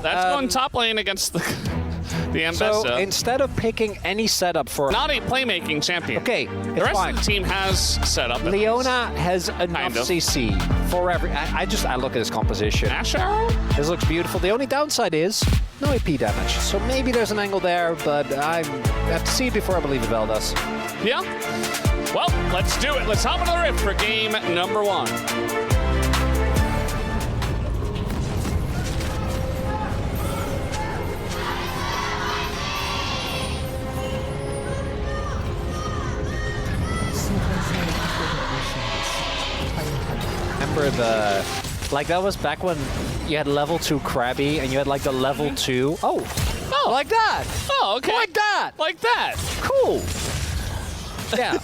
That's going top lane against the Ambessa. So instead of picking any setup for... Not a playmaking champion. Okay, the rest of the team has setup. Leona has enough CC for every... I look at this composition. Ash Arrow? This looks beautiful. The only downside is no AP damage. So maybe there's an angle there, but I have to see it before I believe Vel does. Yeah. Well, let's do it. Let's hop into the rift for game number 1. Remember that was back when you had level 2 Krabby and you had like the level 2. Oh, like that. Oh, okay. Like that. Like that. Cool. Yeah.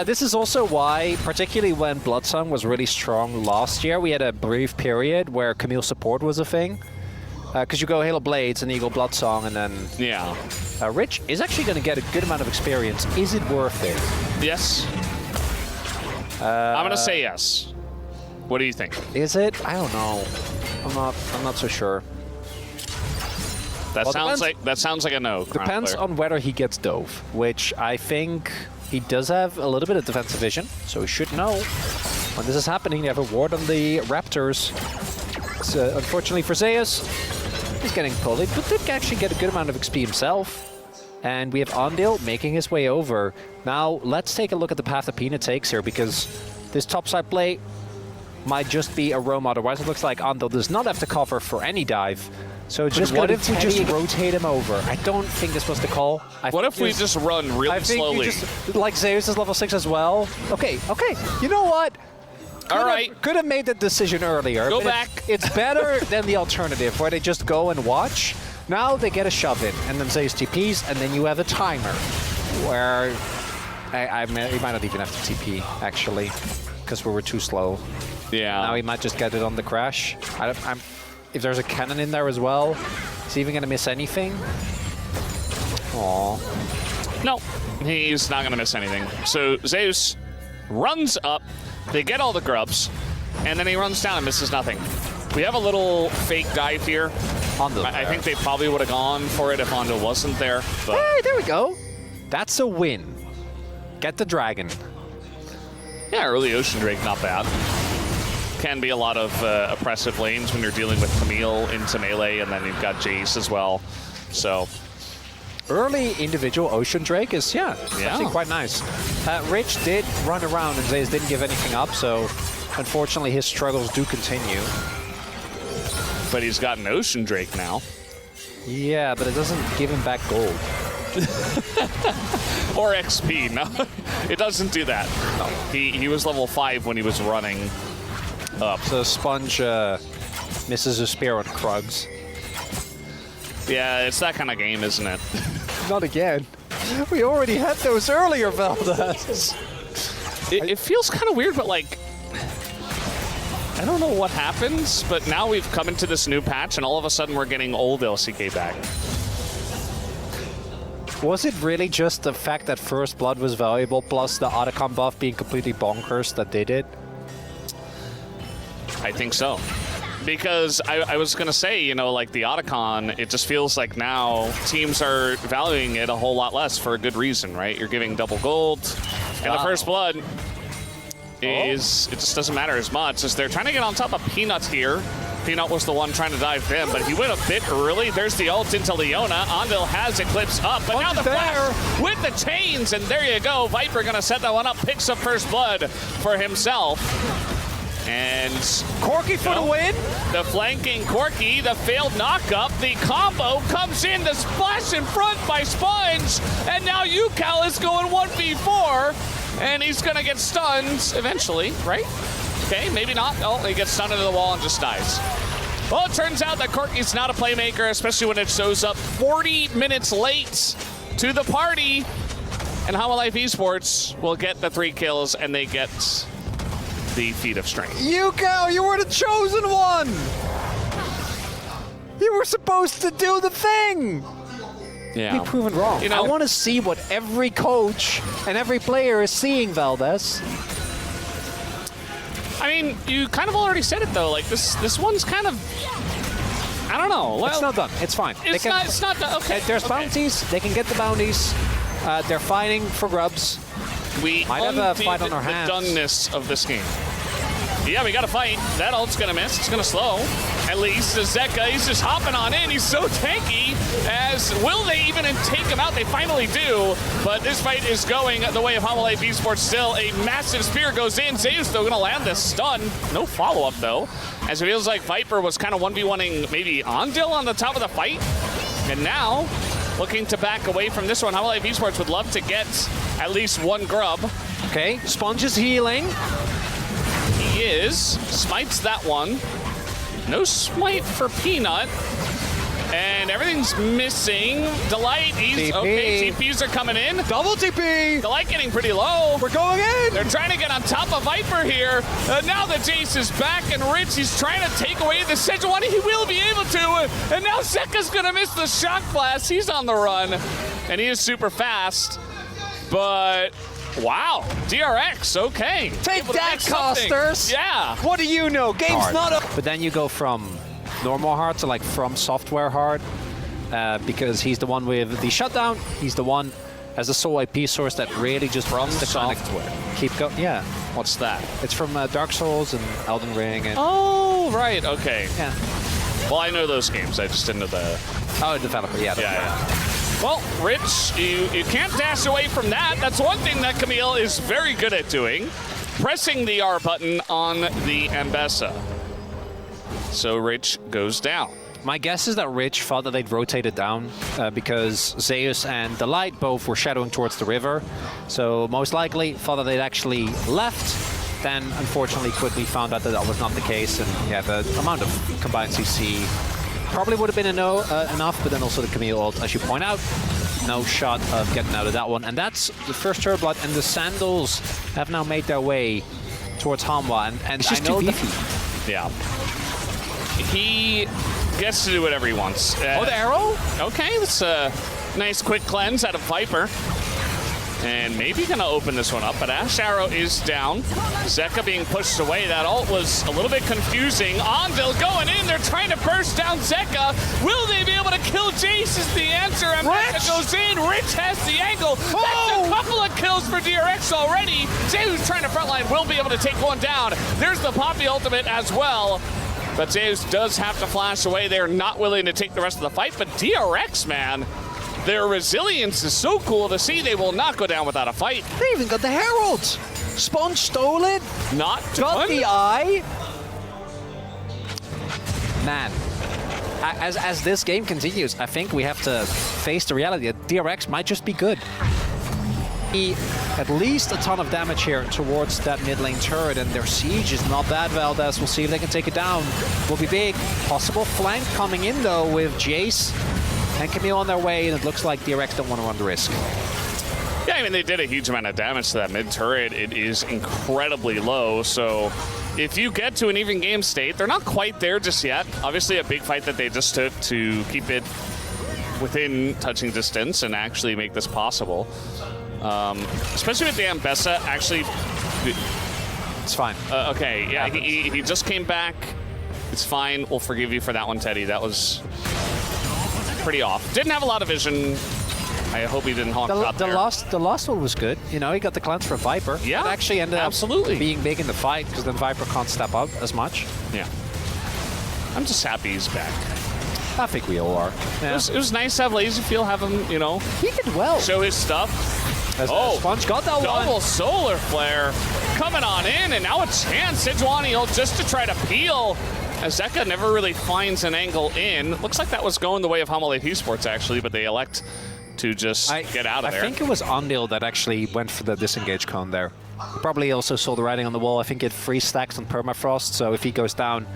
This is also why, particularly when Bloodsong was really strong last year, we had a brief period where Camille support was a thing. Because you go Halo Blades and then you go Bloodsong and then... Yeah. Rich is actually going to get a good amount of experience. Is it worth it? Yes. I'm going to say yes. What do you think? Is it? I don't know. I'm not so sure. That sounds like a no. Depends on whether he gets Dove, which I think he does have a little bit of defensive vision, so he should know when this is happening. They have a ward on the Raptors. So, unfortunately for Zeus, he's getting bullied, but did actually get a good amount of XP himself. And we have Andil making his way over. Now, let's take a look at the path that Peanut takes here, because this topside play might just be a roam. Otherwise, it looks like Andil does not have to cover for any dive. So just what if we just rotate him over? I don't think this was the call. What if we just run really slowly? I think you just, like Zeus is level 6 as well. Okay. You know what? All right. Could have made the decision earlier. Go back. It's better than the alternative, where they just go and watch. Now they get a shove in, and then Zeus TPs, and then you have a timer, where he might not even have to TP, actually, because we were too slow. Yeah. Now he might just get it on the crash. If there's a cannon in there as well, is he even going to miss anything? Aww. No, he's not going to miss anything. So Zeus runs up, they get all the grubs, and then he runs down and misses nothing. We have a little fake dive here. I think they probably would have gone for it if Hondo wasn't there. But hey, there we go. That's a win. Get the dragon. Yeah, early Ocean Drake, not bad. Can be a lot of oppressive lanes when you're dealing with Camille into melee, and then you've got Jace as well. So early individual Ocean Drake is, actually quite nice. Rich did run around and Zeus didn't give anything up, so unfortunately his struggles do continue. But he's got an Ocean Drake now. Yeah, but it doesn't give him back gold. Or XP, no. It doesn't do that. No. He was level 5 when he was running up. So Sponge misses a spear on Krugs. Yeah, it's that kind of game, isn't it? Not again. We already had those earlier, Valdez. It feels kind of weird, but like, I don't know what happens, but now we've come into this new patch, and all of a sudden we're getting old LCK back. Was it really just the fact that First Blood was valuable, plus the Otacon buff being completely bonkers that they did? I think so. Because I was going to say, you know, like the Otacon, it just feels like now teams are valuing it a whole lot less for a good reason, right? You're giving double gold, and the First Blood is, it just doesn't matter as much as they're trying to get on top of Peanut here. Peanut was the one trying to dive them, but he went a bit early. There's the ult into Leona. Andil has Eclipse up, but now the flash with the chains, and there you go. Viper gonna set that one up, picks up First Blood for himself. And Corki for the win. The flanking Corki, the failed knockup, the combo comes in, the splash in front by Sponge, and now Ucal is going 1v4, and he's gonna get stunned eventually, right? Okay, maybe not. Oh, he gets stunned into the wall and just dies. Well, it turns out that Corki's not a playmaker, especially when it shows up 40 minutes late to the party. And Hama Life Esports will get the 3 kills, and they get the feat of strength. Ucal, you were the chosen one! You were supposed to do the thing! Yeah. Be proven wrong. You know, I want to see what every coach and every player is seeing, Valdez. I mean, you kind of already said it, though. Like, this one's kind of I don't know. Well, it's not done. It's fine. It's not done. Okay. There's bounties. They can get the bounties. They're fighting for grubs. We might have a fight on our hands. The doneness of this game. Yeah, we got to fight. That ult's going to miss. It's going to slow. At least Zeka, he's just hopping on in. He's so tanky. As will they even take him out? They finally do. But this fight is going the way of Hle Lck Esports. Still, a massive spear goes in. Zeus still going to land this stun. No follow-up, though. As it feels like Viper was kind of 1v1ing maybe Ondil on the top of the fight. And now, looking to back away from this one. Hle Lck Esports would love to get at least one grub. Okay, Sponge is healing. He is. Smites that one. No smite for Peanut. And everything's missing. Delight, he's... TP. Okay, TPs are coming in. Double TP! Delight getting pretty low. We're going in! They're trying to get on top of Viper here. Now that Jace is back and Rich, he's trying to take away the Sejuani. He will be able to. And now Zeka's going to miss the shock blast. He's on the run. And he is super fast. But... wow, DRX, okay. Take that, casters! Yeah. What do you know? Game's hard. Not up. But then you go from normal hard to like from software hard because he's the one with the shutdown. He's the one as a sole IP source that really just runs the software. Keep going. Yeah. What's that? It's from Dark Souls and Elden Ring. And oh, right. Okay. Yeah. Well, I know those games. I just didn't know the... oh, developer. Yeah. Yeah. Well, Rich, you can't dash away from that. That's one thing that Camille is very good at doing. Pressing the R button on the Ambessa. So Rich goes down. My guess is that Rich thought that they'd rotate it down because Zeus and Delight both were shadowing towards the river. So most likely thought that they'd actually left. Then unfortunately quickly found out that that was not the case. And yeah, the amount of combined CC probably would have been enough, but then also the Camille ult, as you point out, no shot of getting out of that one. And that's the first Turtle Blood, and the Sandals have now made their way towards Hanwha. And it's just too beefy. Yeah. He gets to do whatever he wants. Oh, the arrow? Okay, that's a nice quick cleanse out of Viper. And maybe gonna open this one up, but Ash Arrow is down. Zeka being pushed away. That ult was a little bit confusing. Ondil going in. They're trying to burst down Zeka. Will they be able to kill Jace is the answer. And Zeka goes in. Rich has the angle. That's a couple of kills for DRX already. Zeus trying to frontline. Will be able to take one down. There's the Poppy ultimate as well. But Zeus does have to flash away. They're not willing to take the rest of the fight. But DRX, man, their resilience is so cool to see. They will not go down without a fight. They even got the Herald. Sponge stole it. Not got the eye. Man, as this game continues, I think we have to face the reality that DRX might just be good. At least a ton of damage here towards that mid lane turret, and their siege is not bad, Valdez. We'll see if they can take it down. Will be big. Possible flank coming in, though, with Jace and Camille on their way, and it looks like DRX don't want to run the risk. Yeah, I mean, they did a huge amount of damage to that mid turret. It is incredibly low, so if you get to an even game state, they're not quite there just yet. Obviously, a big fight that they just took to keep it within touching distance and actually make this possible. Especially with the Ambessa, actually... It's fine. Okay, yeah, he just came back. It's fine. We'll forgive you for that one, Teddy. That was pretty off. Didn't have a lot of vision. I hope he didn't honk out there. The last one was good. You know, he got the cleanse for Viper. Yeah, it actually ended up being big in the fight because then Viper can't step up as much. Yeah. I'm just happy he's back. I think we all are. Yeah. It was nice to have LazyFeel have him, you know, he did well. Show his stuff. Sponge got that one. Double solar flare coming on in, and now a chance. Sejuani just to try to peel. Zeka never really finds an angle in. Looks like that was going the way of Hle Lck Esports, actually, but they elect to just get out of there. I think it was Ondil that actually went for the disengage cone there. Probably also saw the writing on the wall. I think it 3 stacks on permafrost, so if he goes down,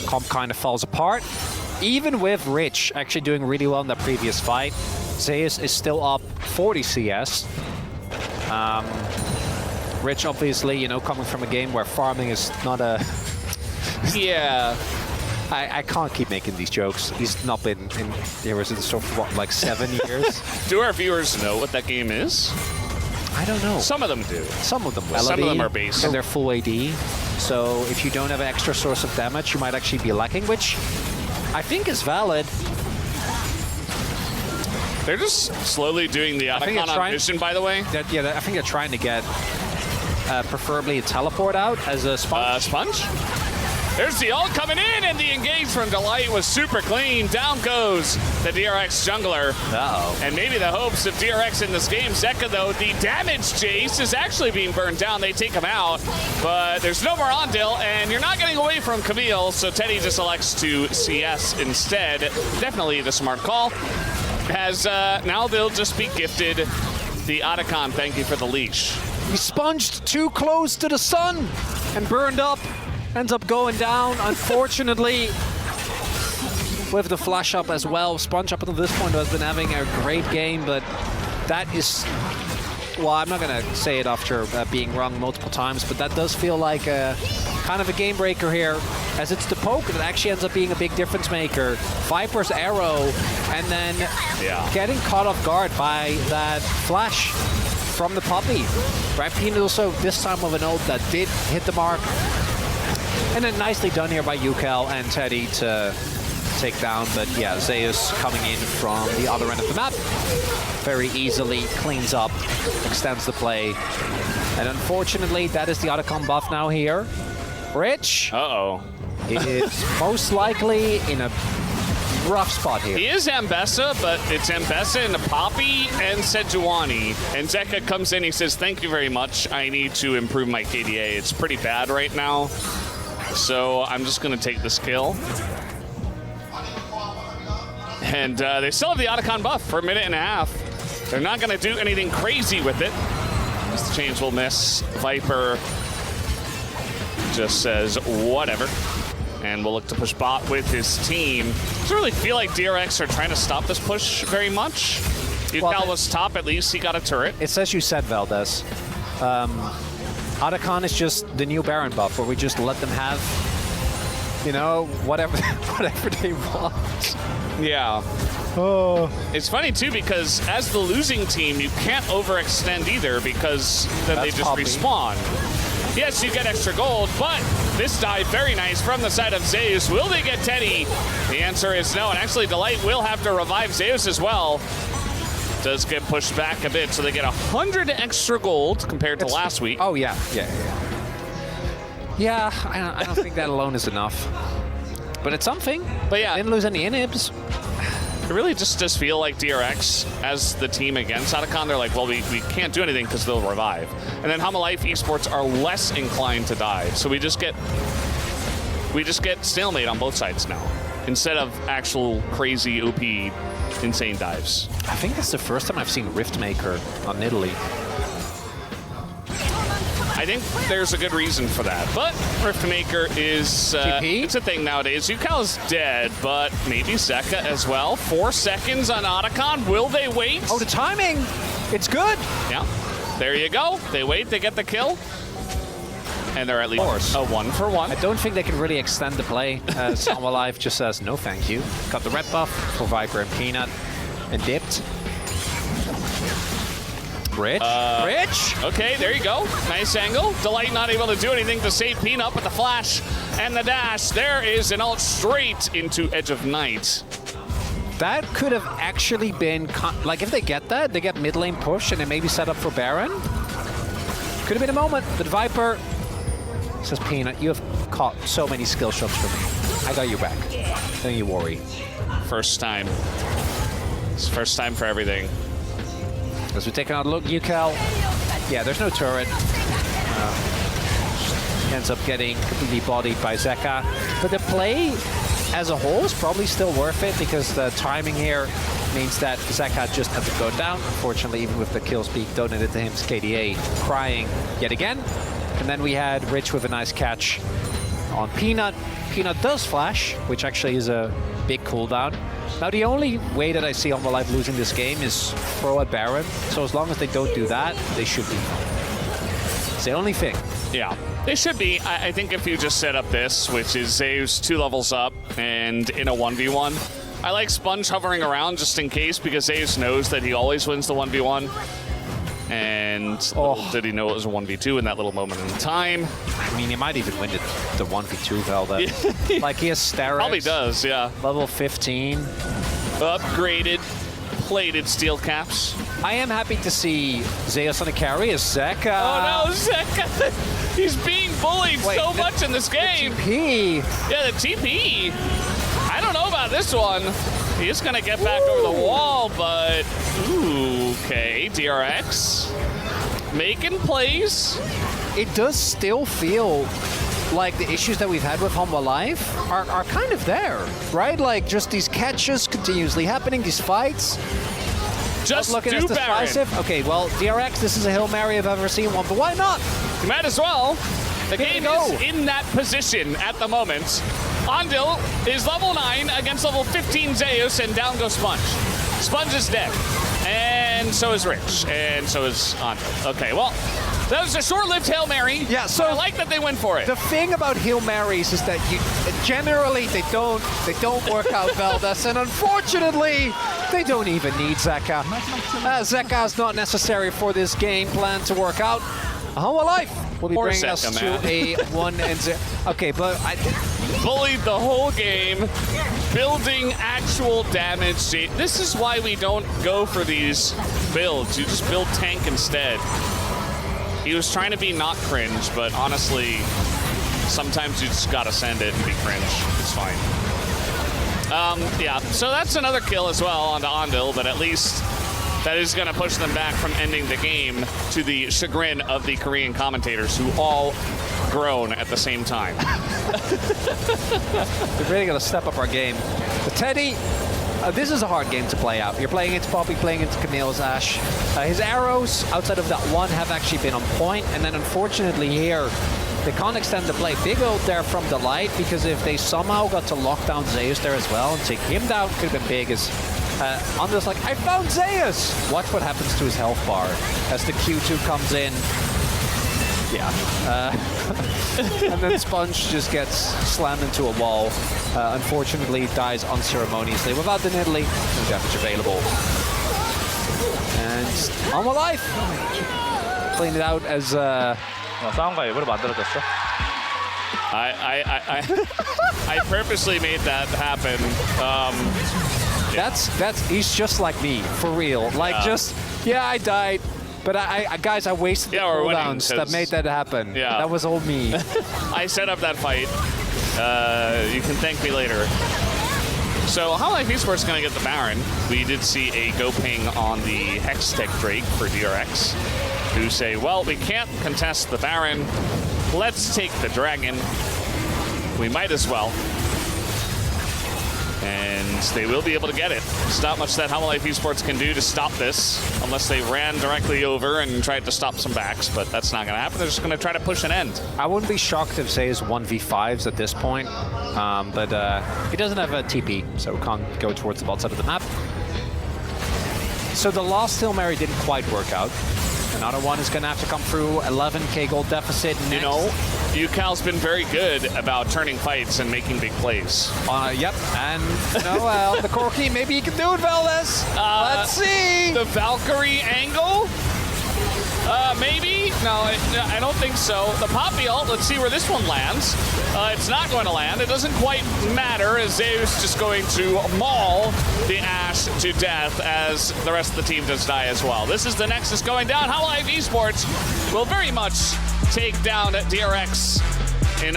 comp kind of falls apart. Even with Rich actually doing really well in that previous fight, Zeus is still up 40 CS. Rich, obviously, you know, coming from a game where farming is not a... yeah. I can't keep making these jokes. He's not been in Heroes of the Storm for, what, like 7 years? Do our viewers know what that game is? I don't know. Some of them do. Some of them will. Some of them are basic. And they're full AD. So if you don't have an extra source of damage, you might actually be lacking, which I think is valid. They're just slowly doing the Otacon on Vision, by the way. I think they're trying to get preferably a teleport out as a sponge. Sponge? There's the ult coming in, and the engage from Delight was super clean. Down goes the DRX jungler. Uh-oh. And maybe the hopes of DRX in this game. Zeka, though, the damage Jace is actually being burned down. They take him out, but there's no more Ondil, and you're not getting away from Camille, so Teddy just elects to CS instead. Definitely the smart call. As now they'll just be gifted the Otacon. Thank you for the leash. He sponged too close to the sun and burned up. Ends up going down, unfortunately, with the flash up as well. Sponge up until this point has been having a great game, but that is, well, I'm not going to say it after being wrong multiple times, but that does feel like a kind of a game breaker here, as it's the poke that actually ends up being a big difference maker. Viper's arrow, and then getting caught off guard by that flash from the puppy. Right, Peanut also this time with an ult that did hit the mark. And then nicely done here by Yukel and Teddy to take down. But yeah, Zeus coming in from the other end of the map. Very easily cleans up, extends the play. And unfortunately, that is the Otacon buff now here. Rich. Uh-oh. Is most likely in a rough spot here. He is Ambessa, but it's Ambessa and Poppy and Sejuani. And Zeka comes in, he says, thank you very much. I need to improve my KDA. It's pretty bad right now. So I'm just going to take this kill. And they still have the Otacon buff for a minute and a half. They're not going to do anything crazy with it. This change will miss. Viper just says whatever. And we'll look to push bot with his team. Doesn't really feel like DRX are trying to stop this push very much. Yukel was top, at least he got a turret. It's as you said, Valdez. Otacon is just the new Baron buff, where we just let them have, you know, whatever they want. Yeah. Oh. It's funny, too, because as the losing team, you can't overextend either, because then they just respawn. Yes, you get extra gold, but this dive, very nice from the side of Zeus. Will they get Teddy? The answer is no, and actually Delight will have to revive Zeus as well. Does get pushed back a bit, so they get 100 extra gold compared to last week. Oh, yeah. Yeah, I don't think that alone is enough. But it's something. But yeah. Didn't lose any inhibs. It really just does feel like DRX, as the team against Otacon, they're like, well, we can't do anything because they'll revive. And then Life Esports are less inclined to dive. So we just get stalemate on both sides now, instead of actual crazy OP insane dives. I think that's the first time I've seen Riftmaker on Italy. I think there's a good reason for that, but Riftmaker is it's a thing nowadays. Yukel is dead, but maybe Zeka as well. 4 seconds on Otacon. Will they wait? Oh, the timing! It's good! Yeah, there you go. They wait, they get the kill. And they're at least a 1-for-1. I don't think they can really extend the play. Life just says, no thank you. Got the red buff for Viper and Peanut, and dipped. Rich. Okay, there you go. Nice angle. Delight not able to do anything to save Peanut, but the flash and the dash. There is an ult straight into Edge of Night. That could have actually been, like if they get that, they get mid lane push and they maybe set up for Baron. Could have been a moment, but Viper says, Peanut, you have caught so many skill shots for me. I got you back. Don't you worry. First time. It's first time for everything. As we take another look, Yukel. Yeah, there's no turret. Ends up getting completely bodied by Zeka. But the play as a whole is probably still worth it, because the timing here means that Zeka just ends up going down. Unfortunately, even with the kill speed donated to him, KDA crying yet again. And then we had Rich with a nice catch on Peanut. Peanut does flash, which actually is a big cooldown. Now, the only way that I see Life losing this game is throw at Baron. So as long as they don't do that, they should be fine. It's the only thing. Yeah, they should be. I think if you just set up this, which is Zeus 2 levels up and in a 1v1, I like Sponge hovering around just in case, because Zeus knows that he always wins the 1v1. And little did he know it was a 1v2 in that little moment in time. I mean, he might even win the 1v2 Velda. Like, he has Sterex. Probably does, yeah. Level 15. Upgraded, plated steel caps. I am happy to see Zeus on the carry as Zeka. Oh no, Zeka! He's being bullied so much in this game. The TP. Yeah, the TP. I don't know about this one. He's gonna get back over the wall, but okay, DRX making plays. It does still feel like the issues that we've had with Humble Life are kind of there, right? Like, just these catches continuously happening, these fights. Just looking do as decisive. Baron. Okay, well, DRX, this is a Hail Mary I've ever seen one, but why not? You might as well. The game is in that position at the moment. Andil is level 9 against level 15 Zeus, and down goes Sponge. Sponge is dead. And so is Rich. And so is Andil. Okay, well, that was a short-lived Hail Mary. Yeah, so I like that they went for it. The thing about Hail Marys is that generally they don't work out, Veldas, and unfortunately, they don't even need Zeka. Zeka is not necessary for this game plan to work out. Humble Life will be bringing us to a 1-0. Okay, but I bullied the whole game, building actual damage. This is why we don't go for these builds. You just build tank instead. He was trying to be not cringe, but honestly, sometimes you just gotta send it and be cringe. It's fine. Yeah, so that's another kill as well onto Andil, but at least that is gonna push them back from ending the game to the chagrin of the Korean commentators who all groan at the same time. We're really gonna step up our game. But Teddy, this is a hard game to play out. You're playing into Poppy, playing into Camille's Ash. His arrows, outside of that one, have actually been on point, and then unfortunately here, they can't extend the play. Big ult there from the light, because if they somehow got to lock down Zeus there as well and take him down, could have been big as Andil's like, I found Zeus! Watch what happens to his health bar as the Q2 comes in. Yeah. And then Sponge just gets slammed into a wall. Unfortunately, dies unceremoniously without the Nidalee. No damage available. And on my life! Clean it out as... 싸움과 예보를 만들어줬어. I purposely made that happen. He's just like me, for real. Like, I died. But guys, I wasted the cooldowns that made that happen. Yeah. That was all me. I set up that fight. You can thank me later. So Hle Lck Esports going to get the Baron. We did see a go ping on the Hextech Drake for DRX, who say, well, we can't contest the Baron. Let's take the Dragon. We might as well. And they will be able to get it. There's not much that Hle Lck Esports can do to stop this, unless they ran directly over and tried to stop some backs, but that's not going to happen. They're just going to try to push an end. I wouldn't be shocked if Zeus 1v5s at this point, but he doesn't have a TP, so can't go towards the bot side of the map. So the last Hail Mary didn't quite work out. Another one is going to have to come through. 11k gold deficit next. You know, UCal's been very good about turning fights and making big plays. Yep, and well, the Corki, maybe he can do it, Veldas. Let's see. The Valkyrie angle? Maybe? No, I don't think so. The Poppy ult, let's see where this one lands. It's not going to land. It doesn't quite matter, as Zeus just going to maul the Ashe to death as the rest of the team does die as well. This is the Nexus going down. Hle Lck Esports will very much take down DRX in